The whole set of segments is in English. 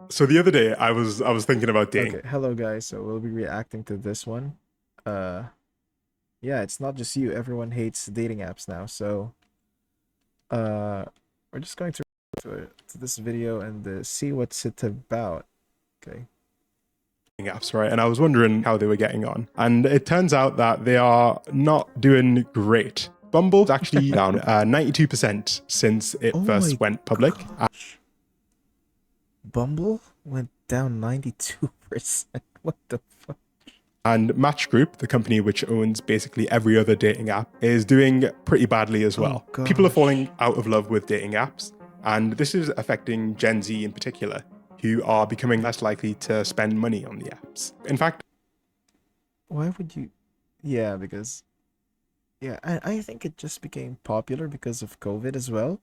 So the other day I was thinking about dating. Okay, hello guys. So we'll be reacting to this one. Uh yeah, it's not just you. Everyone hates dating apps now. So uh we're just going to to this video and see what's it about. Okay. Apps, right? And I was wondering how they were getting on. And it turns out that they are not doing great. Bumble's actually down 92% since it Oh first my went public. gosh. Bumble went down 92%. What the fuck? And Match Group, the company which owns basically every other dating app, is doing pretty badly as Oh well. People are gosh. falling out of love with dating apps, and this is affecting Gen Z in particular, who are becoming less likely to spend money on the apps. In fact, Why would you? Yeah, because I think it just became popular because of COVID as well.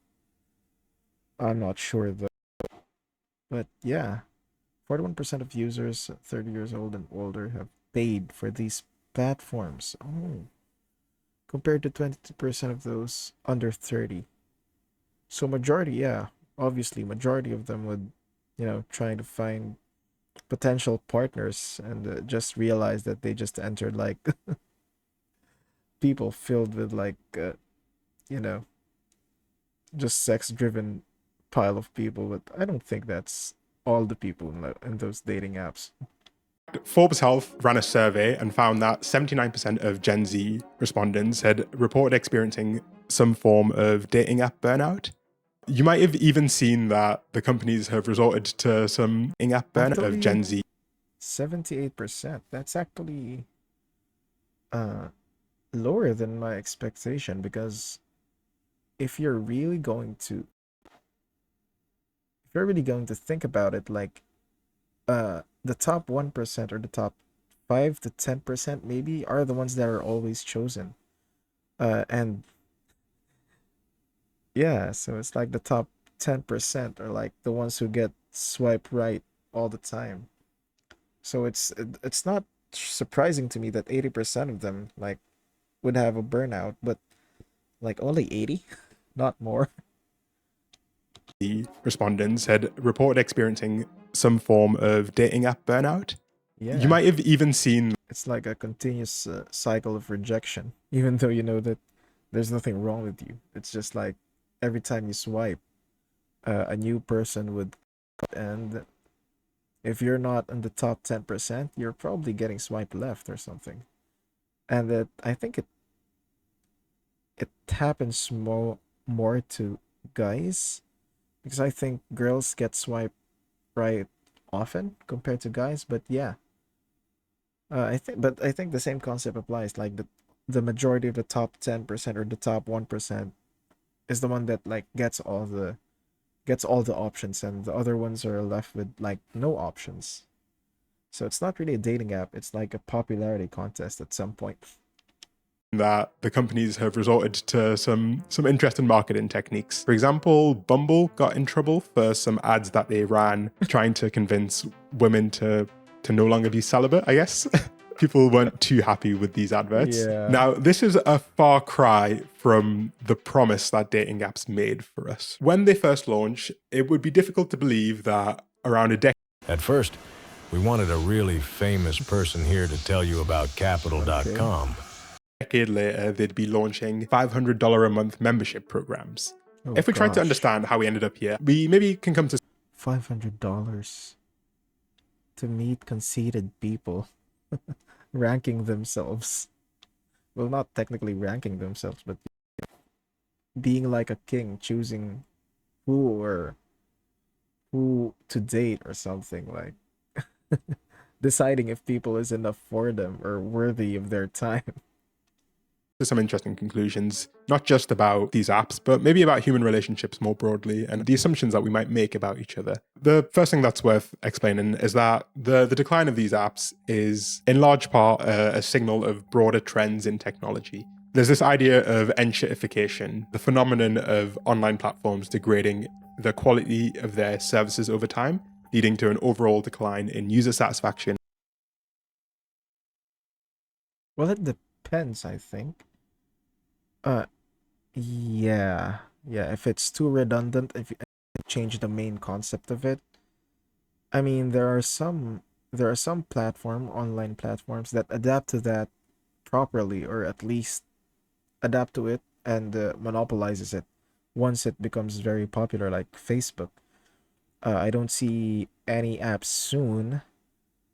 I'm not sure though. But yeah, 41% of users 30 years old and older have paid for these platforms. Oh, compared to 22% of those under 30. So majority, yeah, obviously majority of them would, trying to find potential partners and just realize that they just entered like people filled with like you know, just sex-driven pile of people, but I don't think that's all the people in those dating apps. Forbes Health ran a survey and found that 79% of Gen Z respondents had reported experiencing some form of dating app burnout. You might have even seen that the companies have resorted to some dating app burnout of Actually, Gen Z. 78%. That's actually uh lower than my expectation because if you're really going to if you're really going to think about it, like the top 1% or the top 5 to 10% maybe are the ones that are always chosen. And yeah, so it's like the top 10% are like the ones who get swipe right all the time. So it's not surprising to me that 80% of them like would have a burnout, but like only 80, not more. Respondents had reported experiencing some form of dating app burnout. You Yeah, might have even seen it's like a continuous cycle of rejection, even though you know that there's nothing wrong with you. It's just like every time you swipe, a new person would, and if you're not in the top 10%, you're probably getting swiped left or something. And that I think it happens more to guys because I think girls get swiped right often compared to guys. But yeah, I think the same concept applies. Like the majority of the top 10% or the top 1% is the one that like gets all the options, and the other ones are left with like no options. So it's not really a dating app. It's like a popularity contest at some point. that the companies have resorted to some interesting marketing techniques. For example, Bumble got in trouble for some ads that they ran trying to convince women to no longer be celibate, I guess. People weren't too happy with these adverts. Yeah. Now, this is a far cry from the promise that dating apps made for us. When they first launched, it would be difficult to believe that around a decade At first, we wanted a really famous person here to tell you about Okay. Capital.com. later, they'd be launching $500 a month membership programs. Oh If we try to gosh. understand how we ended up here, we maybe can come to $500 to meet conceited people ranking themselves. Well, not technically ranking themselves, but being like a king, choosing who or who to date or something like deciding if people is enough for them or worthy of their time. some interesting conclusions, not just about these apps, but maybe about human relationships more broadly and the assumptions that we might make about each other. The first thing that's worth explaining is that the decline of these apps is in large part a signal of broader trends in technology. There's this idea of enshittification, the phenomenon of online platforms degrading the quality of their services over time, leading to an overall decline in user satisfaction. Well, it depends, I think. Uh, yeah. Yeah, if it's too redundant, if you change the main concept of it, I mean, there are some online platforms that adapt to that properly, or at least adapt to it and monopolizes it once it becomes very popular, like Facebook. I don't see any apps soon.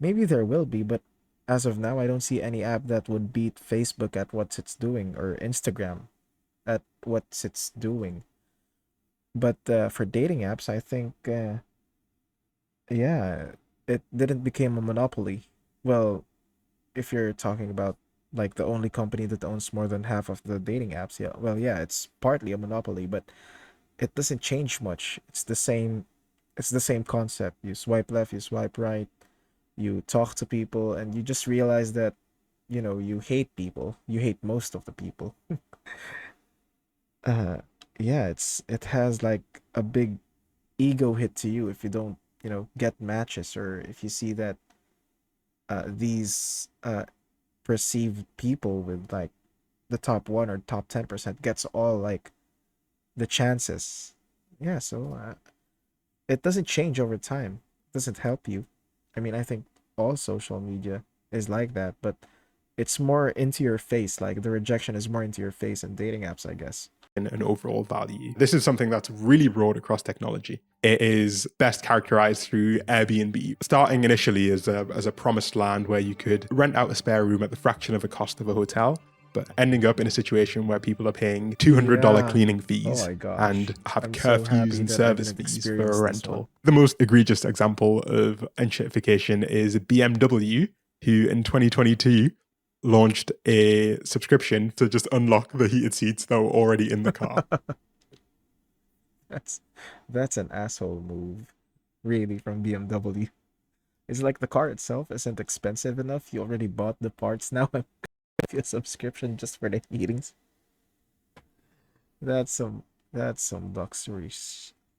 Maybe there will be, but as of now, I don't see any app that would beat Facebook at what it's doing, or Instagram at what it's doing. But for dating apps, I think, yeah, it didn't become a monopoly. Well, if you're talking about like the only company that owns more than half of the dating apps, yeah, well, yeah, it's partly a monopoly, but it doesn't change much. It's the same concept. You swipe left, you swipe right, you talk to people, and you just realize that, you hate people. You hate most of the people. Uh, yeah, it has like a big ego hit to you if you don't, get matches, or if you see that these perceived people with like the top 1 or top 10% gets all like the chances. Yeah, so it doesn't change over time. It doesn't help you. I mean, I think all social media is like that, but it's more into your face. Like the rejection is more into your face in dating apps, I guess. And overall value. This is something that's really broad across technology. It is best characterized through Airbnb, starting initially as a promised land where you could rent out a spare room at the fraction of the cost of a hotel, but ending up in a situation where people are paying $200 Yeah. cleaning Oh fees my gosh. and have I'm so curfews happy and that I service didn't fees for a experience this one. rental. The most egregious example of unshittification is BMW, who in 2022 launched a subscription to just unlock the heated seats that were already in the car. That's that's an asshole move, really, from BMW. It's like the car itself isn't expensive enough. You already bought the parts. Now I'm giving you a subscription just for the heatings. That's some that's some luxury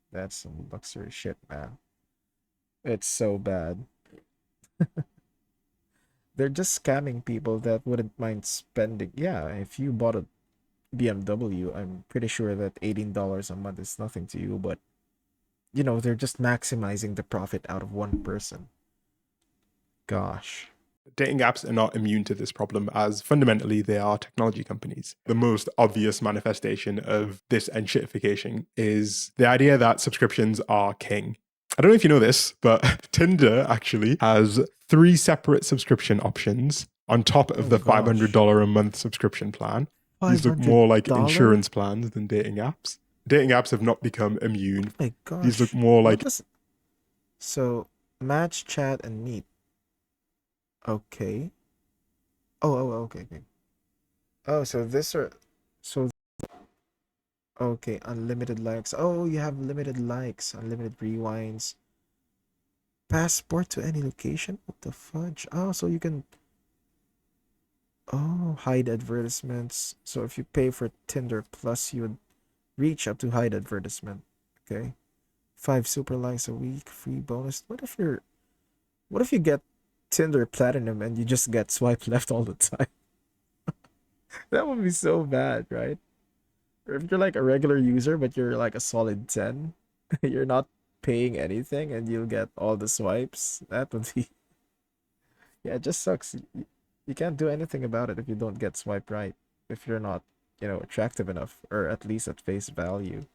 that's some luxury shit, man. It's so bad. They're just scamming people that wouldn't mind spending. Yeah, if you bought a BMW, I'm pretty sure that $18 a month is nothing to you, but they're just maximizing the profit out of one person. Gosh. Dating apps are not immune to this problem, as fundamentally they are technology companies. The most obvious manifestation of this enshittification is the idea that subscriptions are king. I don't know if you know this, but Tinder actually has 3 separate subscription options on top of Oh the gosh. $500 a month subscription plan. These look more like $500? insurance plans than dating apps. Dating apps have not become immune. My These look gosh. more What like does so match, chat, and meet? Okay. Oh, okay, okay. Oh, so okay, unlimited likes. Oh, you have limited likes, unlimited rewinds. Passport to any location? What the fudge? Oh, so you can hide advertisements. So if you pay for Tinder Plus, you would reach up to hide advertisement. Okay. 5 super likes a week, free bonus. What if you get Tinder Platinum and you just get swipe left all the time? That would be so bad, right? Or if you're like a regular user, but you're like a solid 10, you're not paying anything and you'll get all the swipes. That would be, yeah, it just sucks. You can't do anything about it if you don't get swipe right, if you're not, attractive enough, or at least at face value.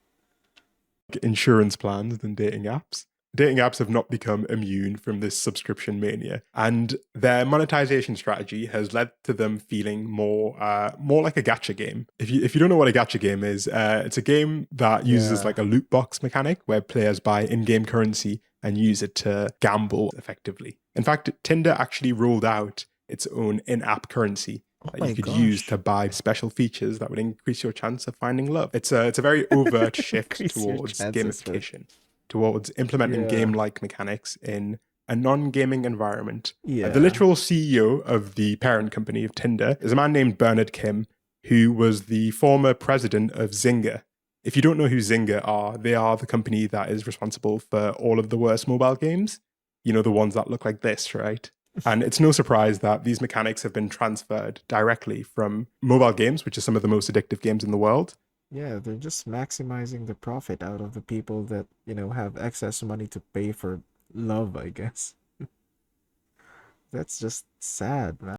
insurance plans than dating apps. Dating apps have not become immune from this subscription mania, and their monetization strategy has led to them feeling more like a gacha game. If you don't know what a gacha game is, it's a game that uses Yeah. like a loot box mechanic where players buy in-game currency and use it to gamble effectively. In fact, Tinder actually rolled out its own in-app currency Oh that you my could use to gosh. buy special features that would increase your chance of finding love. It's a very overt shift Increase your towards chances for. gamification, towards implementing Yeah. game-like mechanics in a non-gaming environment. The Yeah. literal CEO of the parent company of Tinder is a man named Bernard Kim, who was the former president of Zynga. If you don't know who Zynga are, they are the company that is responsible for all of the worst mobile games. You know, the ones that look like this, right? And it's no surprise that these mechanics have been transferred directly from mobile games, which are some of the most addictive games in the world. Yeah, they're just maximizing the profit out of the people that, have excess money to pay for love, I guess. That's just sad, man.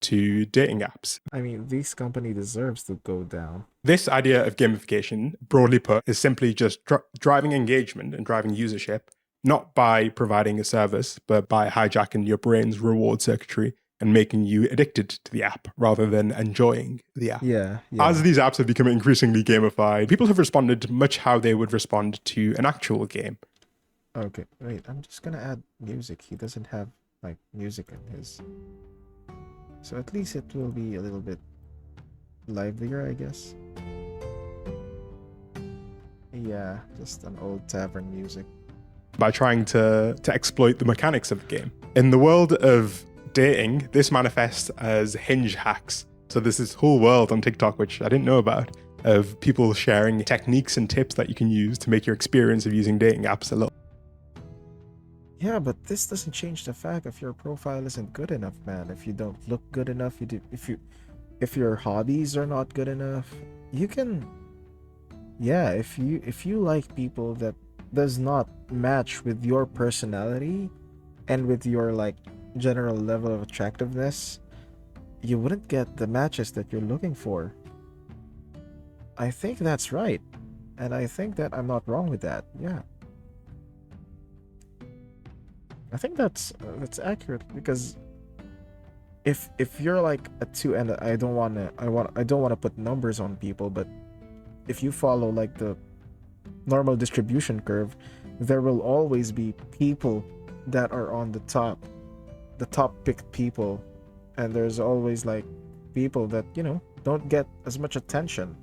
to dating apps. I mean, this company deserves to go down. This idea of gamification, broadly put, is simply just driving engagement and driving usership, not by providing a service, but by hijacking your brain's reward circuitry and making you addicted to the app rather than enjoying the app. Yeah. As these apps have become increasingly gamified, people have responded much how they would respond to an actual game. Okay, wait, I'm just gonna add music. He doesn't have, like, music in his... So at least it will be a little bit livelier, I guess. Yeah, just an old tavern music. By trying to exploit the mechanics of the game. In the world of dating, this manifests as hinge hacks. So there's this whole world on TikTok, which I didn't know about, of people sharing techniques and tips that you can use to make your experience of using dating apps a little. Yeah, but this doesn't change the fact if your profile isn't good enough, man. If you don't look good enough, if your hobbies are not good enough, you can... Yeah, if you like people that does not match with your personality and with your, like, general level of attractiveness, you wouldn't get the matches that you're looking for. I think that's right. And I think that I'm not wrong with that. Yeah. I think that's accurate, because if you're like a 2, and I don't want to put numbers on people, but if you follow like the normal distribution curve, there will always be people that are on the top picked people, and there's always like people that, you know, don't get as much attention.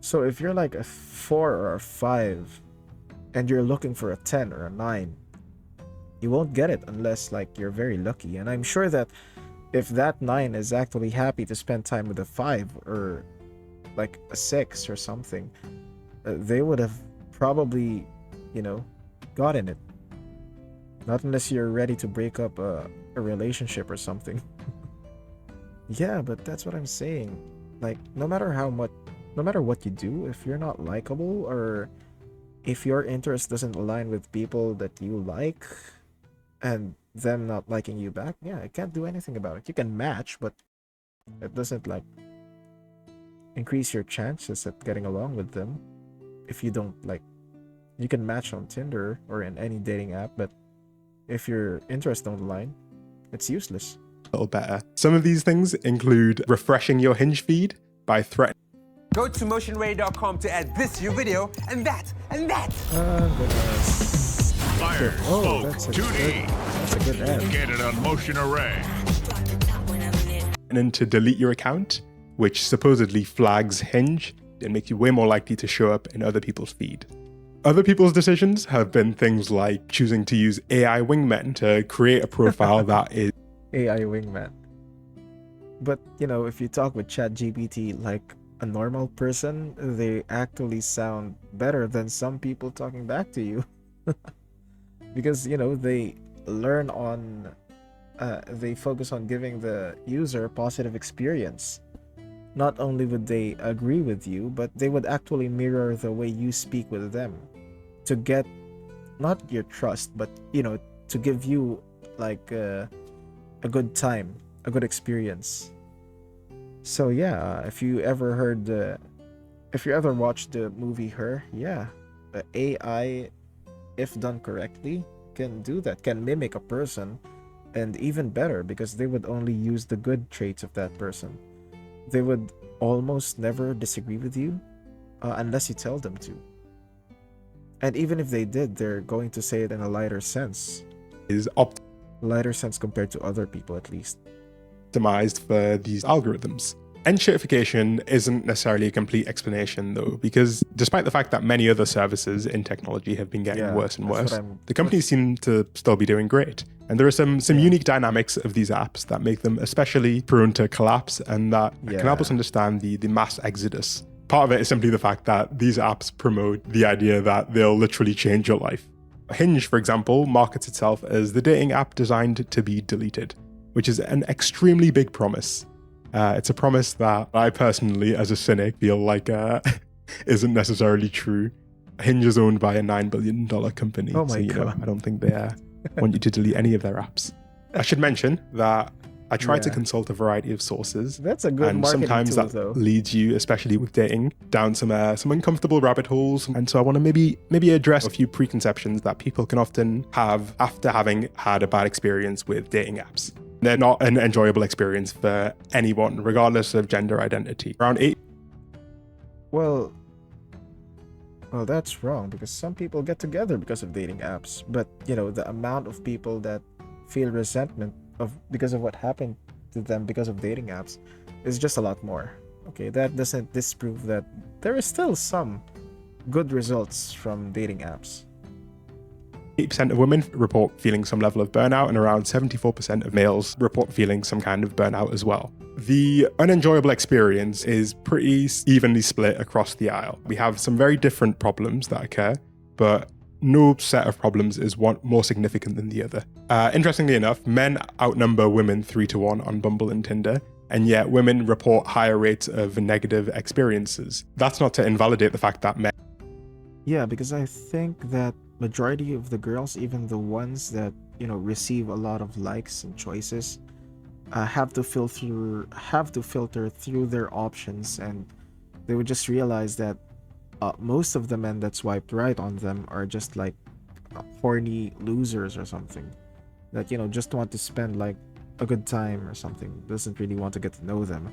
So if you're like a 4 or a 5 and you're looking for a 10 or a 9, you won't get it unless, like, you're very lucky. And I'm sure that if that 9 is actually happy to spend time with a 5 or like a 6 or something, they would have probably, you know, gotten it. Not unless you're ready to break up a relationship or something. Yeah, but that's what I'm saying. Like, no matter what you do, if you're not likable, or if your interest doesn't align with people that you like, and them not liking you back, yeah, I can't do anything about it. You can match, but it doesn't, like, increase your chances at getting along with them. If you don't, like, you can match on Tinder or in any dating app, but if your interests don't align, it's useless. A little better. Some of these things include refreshing your Hinge feed by threatening. Go to motionray.com to add this to your video, and that, and that. Fire, smoke, that's a 2D. That's a good ad. Get it on Motion Array. And then to delete your account, which supposedly flags Hinge and makes you way more likely to show up in other people's feed. Other people's decisions have been things like choosing to use AI wingmen to create a profile that is AI wingman. But, you know, if you talk with ChatGPT like a normal person, they actually sound better than some people talking back to you. Because, you know, they learn on, they focus on giving the user a positive experience. Not only would they agree with you, but they would actually mirror the way you speak with them to get, not your trust, but, you know, to give you, like, a good time, a good experience. So yeah, if you ever watched the movie Her, yeah, the AI, if done correctly, can do that, can mimic a person, and even better, because they would only use the good traits of that person. They would almost never disagree with you, unless you tell them to. And even if they did, they're going to say it in a lighter sense. Lighter sense compared to other people, at least. Optimized for these algorithms. Enshirtification isn't necessarily a complete explanation, though, because despite the fact that many other services in technology have been getting worse and worse, the companies seem to still be doing great. And there are some unique dynamics of these apps that make them especially prone to collapse, and that can help us understand the mass exodus. Part of it is simply the fact that these apps promote the idea that they'll literally change your life. Hinge, for example, markets itself as the dating app designed to be deleted, which is an extremely big promise. It's a promise that I personally, as a cynic, feel like isn't necessarily true. Hinge is owned by a $9 billion company. Oh my so, God. I don't think they want you to delete any of their apps. I should mention that I tried to Yeah. consult a variety of sources. That's a good And marketing sometimes tool, that though. leads you, especially with dating, down some uncomfortable rabbit holes. And so I want to maybe address a few preconceptions that people can often have after having had a bad experience with dating apps. They're not an enjoyable experience for anyone, regardless of gender identity. Around 8. Well, that's wrong because some people get together because of dating apps. But, the amount of people that feel resentment because of what happened to them because of dating apps is just a lot more. Okay, that doesn't disprove that there is still some good results from dating apps. 8% of women report feeling some level of burnout, and around 74% of males report feeling some kind of burnout as well. The unenjoyable experience is pretty evenly split across the aisle. We have some very different problems that occur, but no set of problems is one more significant than the other. Interestingly enough, men outnumber women 3-1 on Bumble and Tinder, and yet women report higher rates of negative experiences. That's not to invalidate the fact that men. Yeah, because I think that majority of the girls, even the ones that receive a lot of likes and choices, have to filter through their options, and they would just realize that most of the men that swiped right on them are just like horny losers or something that just want to spend like a good time or something, doesn't really want to get to know them.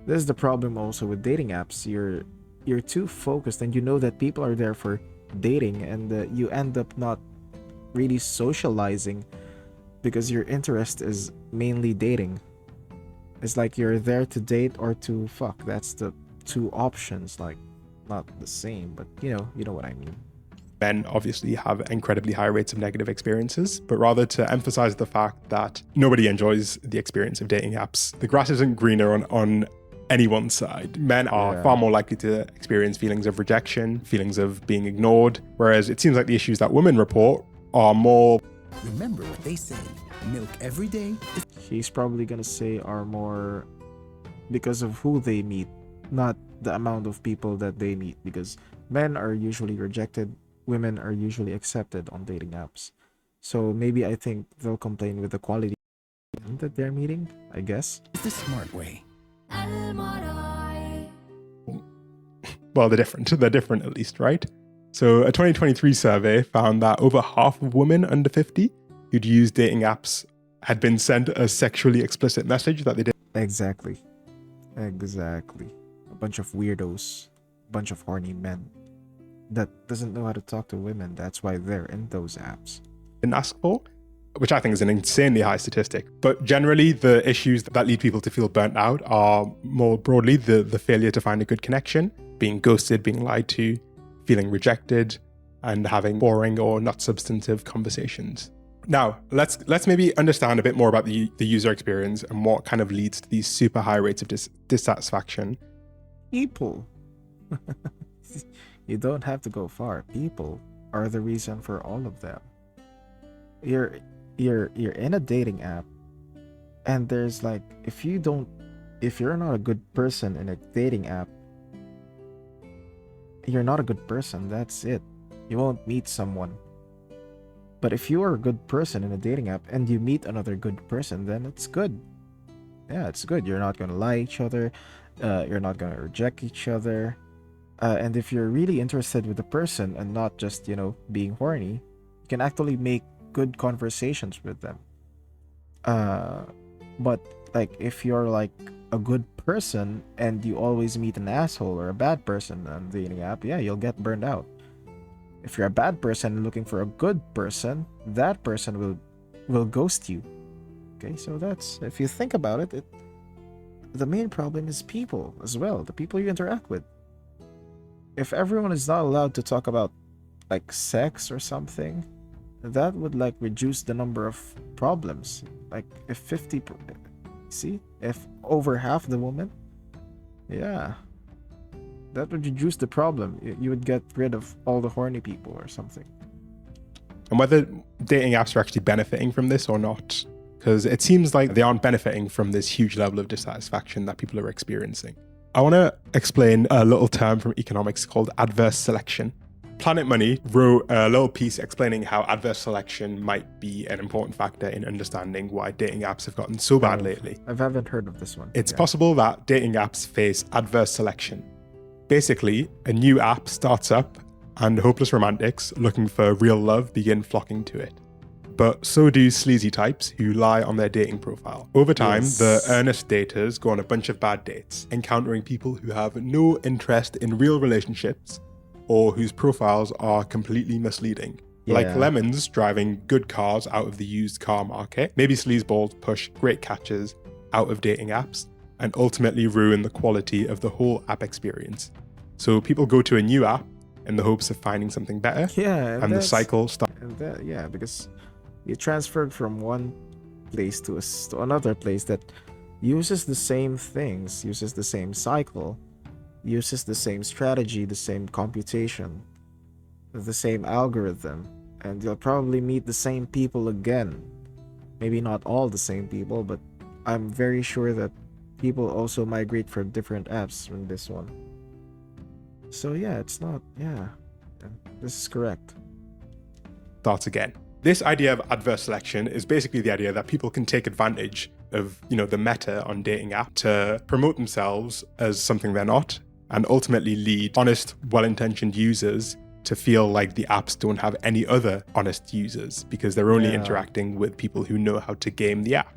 This is the problem also with dating apps. You're too focused, and that people are there for dating, and you end up not really socializing because your interest is mainly dating. It's like you're there to date or to fuck. That's the two options, like not the same, but you know what I mean. Men obviously have incredibly high rates of negative experiences, but rather to emphasize the fact that nobody enjoys the experience of dating apps. The grass isn't greener on anyone's side. Men are far more likely to experience feelings of rejection, feelings of being ignored, whereas it seems like the issues that women report are more. Remember what they say, milk every day. He's probably gonna say are more because of who they meet, not the amount of people that they meet, because men are usually rejected, women are usually accepted on dating apps. So maybe I think they'll complain with the quality that they're meeting, I guess. It's the smart way. Well, they're different at least, right? So a 2023 survey found that over half of women under 50 who'd used dating apps had been sent a sexually explicit message that they didn't. Exactly. A bunch of weirdos, a bunch of horny men that doesn't know how to talk to women. That's why they're in those apps. Ask for, which I think is an insanely high statistic. But generally, the issues that lead people to feel burnt out are more broadly the failure to find a good connection, being ghosted, being lied to, feeling rejected, and having boring or not substantive conversations. Now, let's maybe understand a bit more about the user experience and what kind of leads to these super high rates of dissatisfaction. People. You don't have to go far. People are the reason for all of them. You're in a dating app, and there's like, if you're not a good person in a dating app, you're not a good person. That's it. You won't meet someone. But if you are a good person in a dating app and you meet another good person, then it's good. Yeah, it's good. You're not gonna lie each other. You're not gonna reject each other. And if you're really interested with the person and not just, being horny, you can actually make good conversations with them. But like if you're like a good person and you always meet an asshole or a bad person on the dating app, yeah, you'll get burned out. If you're a bad person looking for a good person, that person will ghost you. Okay, so that's, if you think about it, the main problem is people as well, the people you interact with. If everyone is not allowed to talk about like sex or something, that would like reduce the number of problems. Like if if over half the women, yeah, that would reduce the problem. You would get rid of all the horny people or something. And whether dating apps are actually benefiting from this or not, because it seems like they aren't benefiting from this huge level of dissatisfaction that people are experiencing. I want to explain a little term from economics called adverse selection. Planet Money wrote a little piece explaining how adverse selection might be an important factor in understanding why dating apps have gotten so bad lately. I haven't heard of this one. It's possible that dating apps face adverse selection. Basically, a new app starts up and hopeless romantics looking for real love begin flocking to it. But so do sleazy types who lie on their dating profile. Over time, the earnest daters go on a bunch of bad dates, encountering people who have no interest in real relationships or whose profiles are completely misleading. Like lemons driving good cars out of the used car market, maybe sleazeballs push great catches out of dating apps and ultimately ruin the quality of the whole app experience. So people go to a new app in the hopes of finding something better, and the cycle starts. Because you transferred from one place to another place that uses the same things, uses the same cycle, uses the same strategy, the same computation, the same algorithm, and you'll probably meet the same people again. Maybe not all the same people, but I'm very sure that people also migrate from different apps from this one. So yeah, it's not, this is correct. Starts again. This idea of adverse selection is basically the idea that people can take advantage of, the meta on dating app to promote themselves as something they're not, and ultimately lead honest, well-intentioned users to feel like the apps don't have any other honest users because they're only interacting with people who know how to game the app.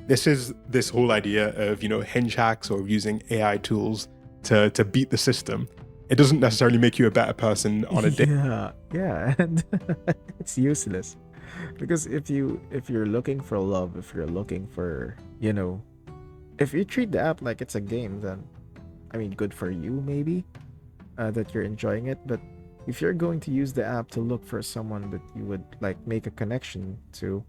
This is this whole idea of, hinge hacks or using AI tools to beat the system. It doesn't necessarily make you a better person on a date. Yeah, and it's useless. Because if you're looking for love, if you're looking for, if you treat the app like it's a game, then, I mean, good for you, maybe, that you're enjoying it. But if you're going to use the app to look for someone that you would, make a connection to,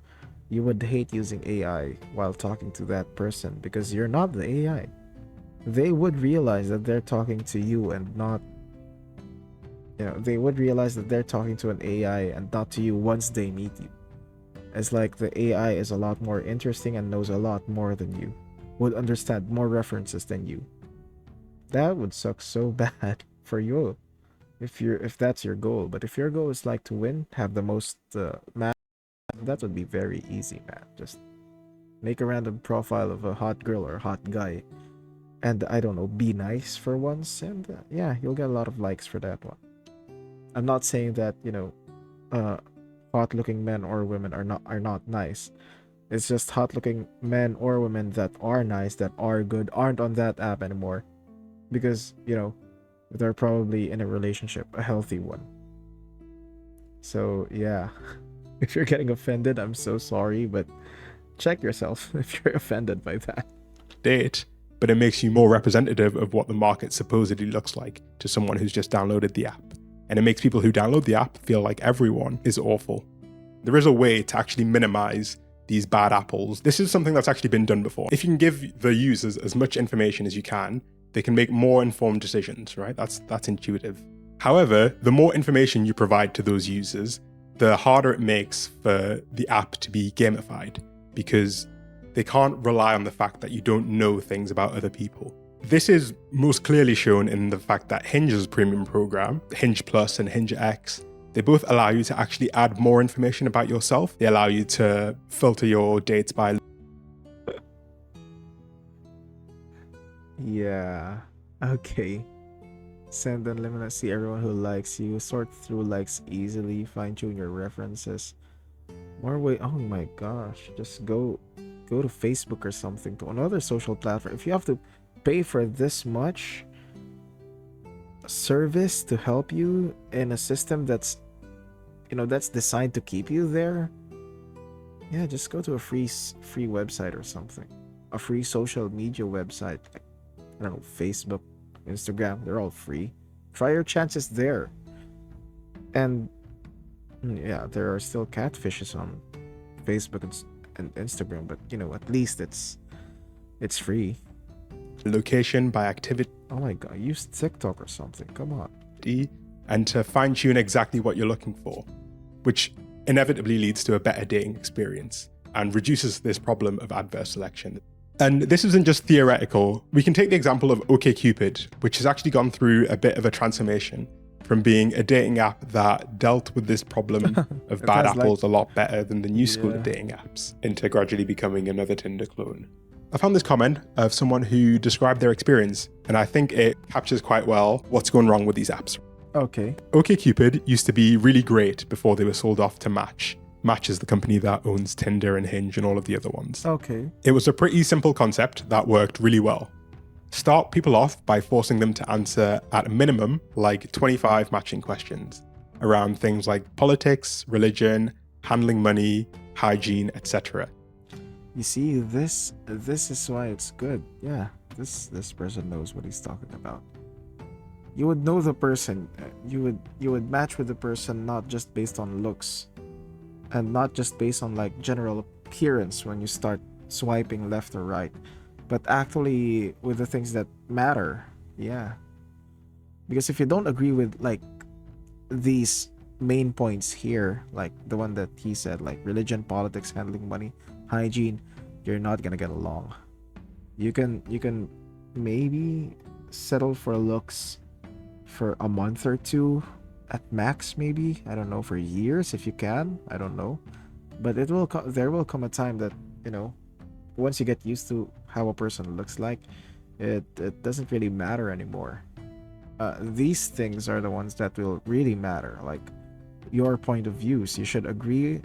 you would hate using AI while talking to that person because you're not the AI. They would realize that they're talking to you and not, they would realize that they're talking to an AI and not to you once they meet you. It's like the AI is a lot more interesting and knows a lot more than you, would understand more references than you. That would suck so bad for you if that's your goal. But if your goal is to win, have the most match, that would be very easy, man. Just make a random profile of a hot girl or a hot guy and, I don't know, be nice for once, and you'll get a lot of likes for that one. I'm not saying that, hot-looking men or women are not nice. It's just hot-looking men or women that are nice, that are good, aren't on that app anymore because, they're probably in a relationship, a healthy one. So, yeah. If you're getting offended, I'm so sorry, but check yourself if you're offended by that. Date, but it makes you more representative of what the market supposedly looks like to someone who's just downloaded the app. And it makes people who download the app feel like everyone is awful. There is a way to actually minimize these bad apples. This is something that's actually been done before. If you can give the users as much information as you can, they can make more informed decisions, right? That's intuitive. However, the more information you provide to those users, the harder it makes for the app to be gamified because they can't rely on the fact that you don't know things about other people. This is most clearly shown in the fact that Hinge's premium program, Hinge Plus and Hinge X, they both allow you to actually add more information about yourself. They allow you to filter your dates by... Yeah, okay. Send unlimited, see everyone who likes you, sort through likes easily, fine-tune your references. More way, oh my gosh, just go to Facebook or something, to another social platform. If you have to pay for this much service to help you in a system that's that's designed to keep you there, just go to a free website or something, a free social media website, like, I don't know, Facebook, Instagram, they're all free. Try your chances there. And there are still catfishes on Facebook and Instagram, but at least it's free. Location by activity. Oh my god, use TikTok or something, come on. And to fine-tune exactly what you're looking for, which inevitably leads to a better dating experience and reduces this problem of adverse selection. And this isn't just theoretical. We can take the example of OkCupid, which has actually gone through a bit of a transformation from being a dating app that dealt with this problem of It bad has, apples a lot better than the new school of Yeah. dating apps, into gradually becoming another Tinder clone. I found this comment of someone who described their experience, and I think it captures quite well what's going wrong with these apps. Okay. OkCupid used to be really great before they were sold off to Match. Match is the company that owns Tinder and Hinge and all of the other ones. Okay. It was a pretty simple concept that worked really well. Start people off by forcing them to answer at a minimum like 25 matching questions around things like politics, religion, handling money, hygiene, etc. You see, this is why it's good. Yeah, this person knows what he's talking about. You would know the person. You would match with the person not just based on looks, and not just based on like general appearance when you start swiping left or right, but actually with the things that matter. Yeah, because if you don't agree with like these main points here, like the one that he said, like religion, politics, handling money, hygiene, you're not gonna get along. You can maybe settle for looks for a month or two at max, maybe, I don't know, for years if you can, I don't know, but there will come a time that, you know, once you get used to how a person looks like, it doesn't really matter anymore. These things are the ones that will really matter, like your point of views. You should agree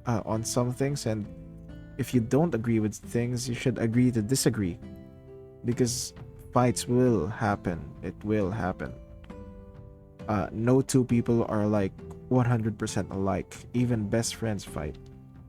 on some things, and if you don't agree with things, you should agree to disagree, because fights will happen. It will happen. No two people are like 100% alike. Even best friends fight.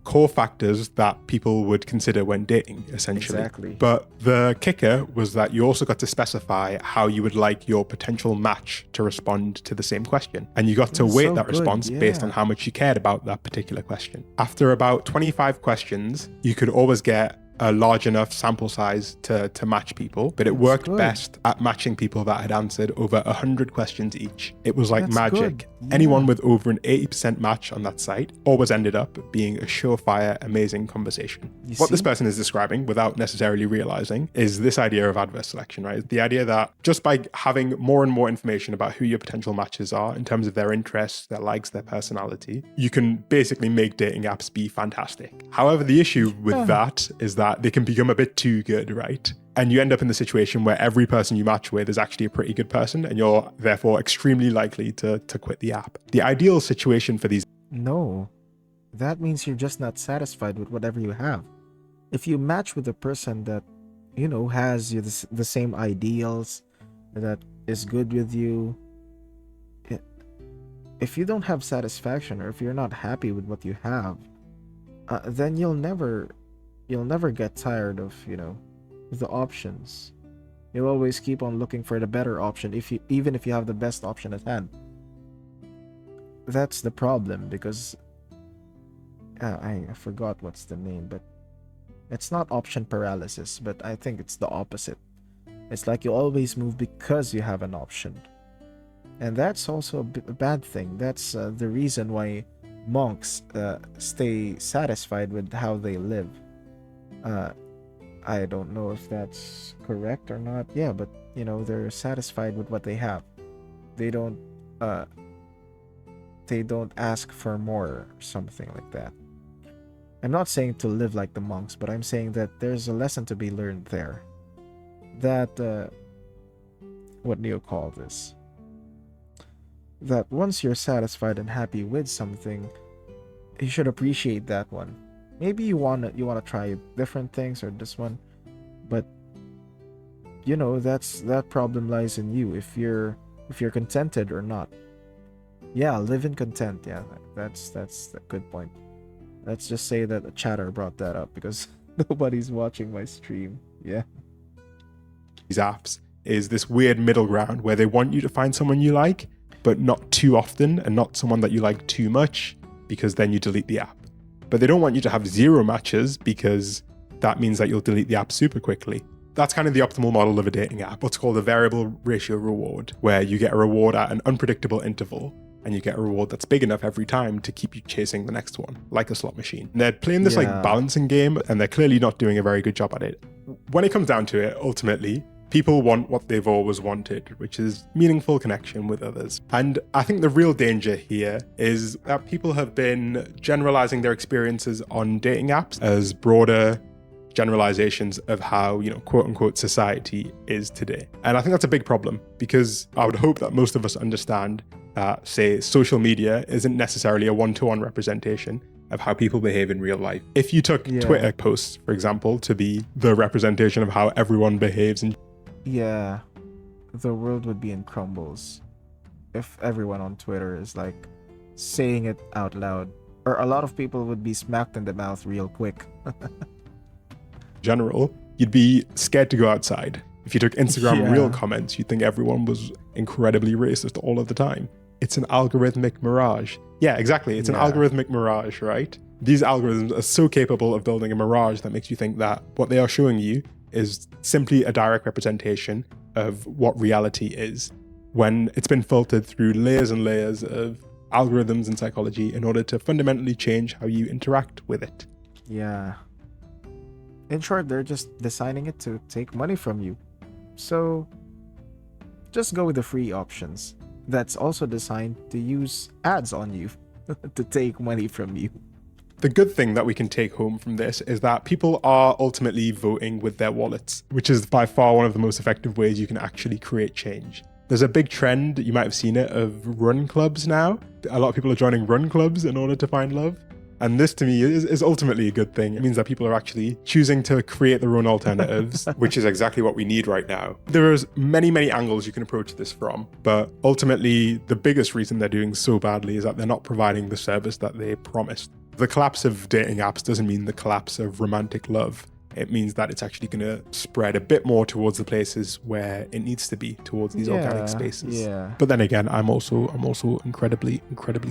Core factors that people would consider when dating, essentially. Exactly. But the kicker was that you also got to specify how you would like your potential match to respond to the same question. And you got to That's weight so that good, response based on yeah. how much you cared about that particular question. After about 25 questions, you could always get a large enough sample size to match people, but it That's worked good. best at matching people that had answered over 100 questions each. It was like That's magic. good, Anyone yeah. with over an 80% match on that site always ended up being a surefire, amazing conversation. What this see? person is describing, without necessarily realizing, is this idea of adverse selection, right? The idea that just by having more and more information about who your potential matches are in terms of their interests, their likes, their personality, you can basically make dating apps be fantastic. However, the issue with that is that they can become a bit too good, right? And you end up in the situation where every person you match with is actually a pretty good person, and you're therefore extremely likely to quit the app. The ideal situation for these No, that means you're just not satisfied with whatever you have. If you match with a person that, you know, has you the same ideals, that is good with you, if you don't have satisfaction, or if you're not happy with what you have, then you'll never get tired of, you know, the options. You'll always keep on looking for the better option, even if you have the best option at hand. That's the problem, because I forgot what's the name, but it's not option paralysis, but I think it's the opposite. It's like you always move because you have an option, and that's also a bad thing. That's the reason why monks stay satisfied with how they live. I don't know if that's correct or not. Yeah, but you know, they're satisfied with what they have. They don't ask for more, or something like that. I'm not saying to live like the monks, but I'm saying that there's a lesson to be learned there. That what do you call this? That once you're satisfied and happy with something, you should appreciate that one. Maybe you wanna try different things, or this one, but you know, that problem lies in you, if you're contented or not. Yeah, live in content. Yeah, that's a good point. Let's just say that a chatter brought that up, because nobody's watching my stream. Yeah. these apps is this weird middle ground where they want you to find someone you like, but not too often, and not someone that you like too much, because then you delete the app. But they don't want you to have 0 matches, because that means that you'll delete the app super quickly. That's kind of the optimal model of a dating app, what's called a variable ratio reward, where you get a reward at an unpredictable interval, and you get a reward that's big enough every time to keep you chasing the next one, like a slot machine. And they're playing this like balancing game, and they're clearly not doing a very good job at it. When it comes down to it, ultimately, People want what they've always wanted, which is meaningful connection with others. And I think the real danger here is that people have been generalizing their experiences on dating apps as broader generalizations of how, quote unquote, society is today. And I think that's a big problem, because I would hope that most of us understand that, say, social media isn't necessarily a one-to-one representation of how people behave in real life. If you took Twitter posts, for example, to be the representation of how everyone behaves in the world would be in crumbles if everyone on Twitter is like saying it out loud, or a lot of people would be smacked in the mouth real quick. general, you'd be scared to go outside. If you took Instagram Reel comments, you'd think everyone was incredibly racist all of the time. It's an algorithmic mirage. Yeah, exactly. It's an algorithmic mirage, right? These algorithms are so capable of building a mirage that makes you think that what they are showing you is simply a direct representation of what reality is, when it's been filtered through layers and layers of algorithms and psychology in order to fundamentally change how you interact with it. Yeah. In short, they're just designing it to take money from you. So just go with the free options. That's also designed to use ads on you to take money from you. The good thing that we can take home from this is that people are ultimately voting with their wallets, which is by far one of the most effective ways you can actually create change. There's a big trend, you might have seen it, of run clubs now. A lot of people are joining run clubs in order to find love. And this to me is ultimately a good thing. It means that people are actually choosing to create their own alternatives, which is exactly what we need right now. There are many, many angles you can approach this from, but ultimately the biggest reason they're doing so badly is that they're not providing the service that they promised. The collapse of dating apps doesn't mean the collapse of romantic love. It means that it's actually going to spread a bit more towards the places where it needs to be, towards these organic spaces. Yeah. But then again, I'm also incredibly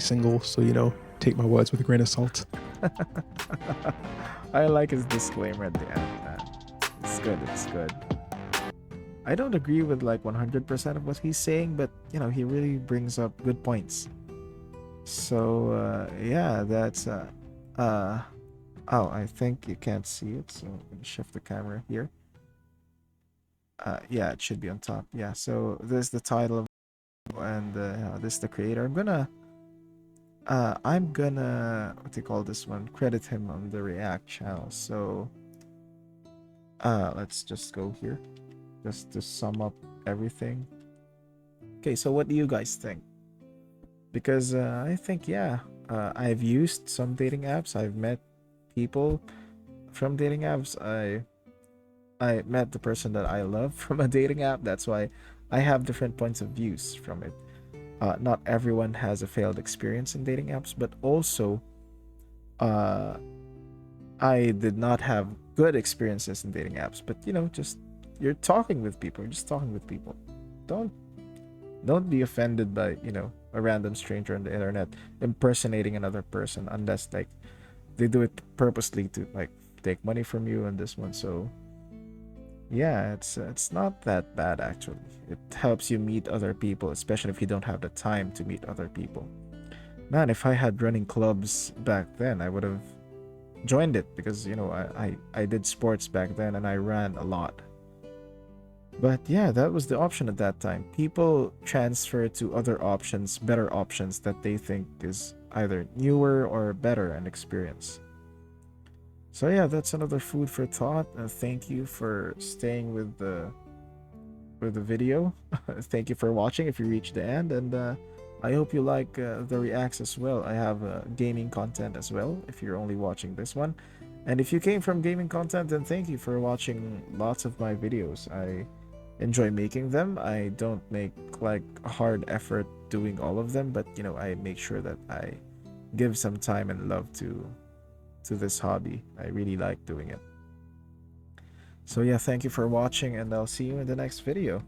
single, so take my words with a grain of salt. I like his disclaimer at the end, man. It's good, it's good. I don't agree with like 100% of what he's saying, but he really brings up good points. So that's I think you can't see it, so I'm gonna shift the camera here. It should be on top. Yeah, so this is the title of, and this is the creator. I'm gonna what do you call this one? Credit him on the React channel. So let's just go here, just to sum up everything. Okay, so what do you guys think? Because I think I've used some dating apps. I've met people from dating apps. I met the person that I love from a dating app. That's why I have different points of views from it. Not everyone has a failed experience in dating apps, but also I did not have good experiences in dating apps. But just you're talking with people. You're just talking with people. Don't be offended by a random stranger on the internet impersonating another person, unless like they do it purposely to like take money from you and this one. So yeah, it's not that bad actually. It helps you meet other people, especially if you don't have the time to meet other people. Man, if I had running clubs back then, I would have joined it, because I did sports back then and I ran a lot. But yeah, that was the option at that time. People transfer to other options, better options that they think is either newer or better an experience. So yeah, that's another food for thought. Thank you for staying with the video. Thank you for watching if you reached the end, and I hope you like the reacts as well. I have gaming content as well if you're only watching this one. And if you came from gaming content, then thank you for watching lots of my videos. I enjoy making them. I don't make like a hard effort doing all of them, but I make sure that I give some time and love to this hobby. I really like doing it. So yeah, thank you for watching, and I'll see you in the next video.